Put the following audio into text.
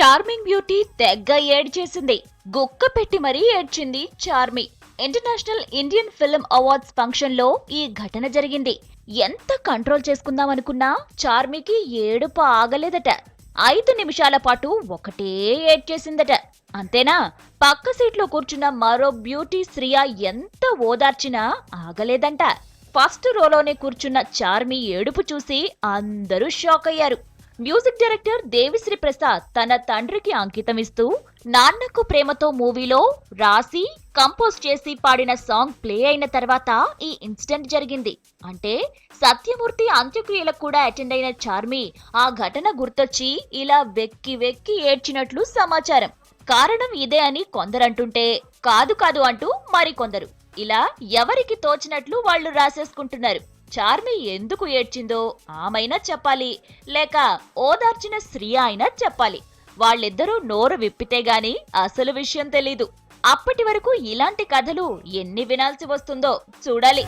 Charming beauty తెగ్గ ఏడ్చేసింది. గుక్క పెట్టి మరీ ఏడ్చింది Charmi. International Indian film awards function లో ఈ ఘటన జరిగింది. ఎంత కంట్రోల్ చేసుకుందామనుకున్నా చార్మికి ఏడుపు ఆగలేదట. 5 నిమిషాల పాటు ఒకటే ఏడ్చేసిందట. అంతేనా, పక్క సీట్లో కూర్చున్న మరో బ్యూటీ శ్రియా ఎంత ఓదార్చినా ఆగలేదంట. ఫస్ట్ రోలోనే కూర్చున్న చార్మి ఏడుపు చూసి అందరూ షాక్ అయ్యారు. మ్యూజిక్ డైరెక్టర్ దేవిశ్రీ ప్రసాద్ తన తండ్రికి అంకితమిస్తూ నాన్నకు ప్రేమతో మూవీలో రాసి కంపోజ్ చేసి పాడిన సాంగ్ ప్లే అయిన తర్వాత ఈ ఇన్సిడెంట్ జరిగింది. అంటే సత్యమూర్తి అంత్యక్రియలకు కూడా అటెండ్ అయిన చార్మి ఆ ఘటన గుర్తొచ్చి ఇలా వెక్కి వెక్కి ఏడ్చినట్లు సమాచారం. కారణం ఇదే అని కొందరంటుంటే కాదు కాదు అంటూ మరికొందరు ఇలా ఎవరికి తోచినట్లు వాళ్ళు రాసేసుకుంటున్నారు. చార్మి ఎందుకు ఏడ్చిందో ఆమైనా చెప్పాలి, లేక ఓదార్చిన శ్రియా అయినా చెప్పాలి. వాళ్ళిద్దరూ నోరు విప్పితే గాని అసలు విషయం తెలీదు. అప్పటి వరకు ఇలాంటి కథలు ఎన్ని వినాల్సి వస్తుందో చూడాలి.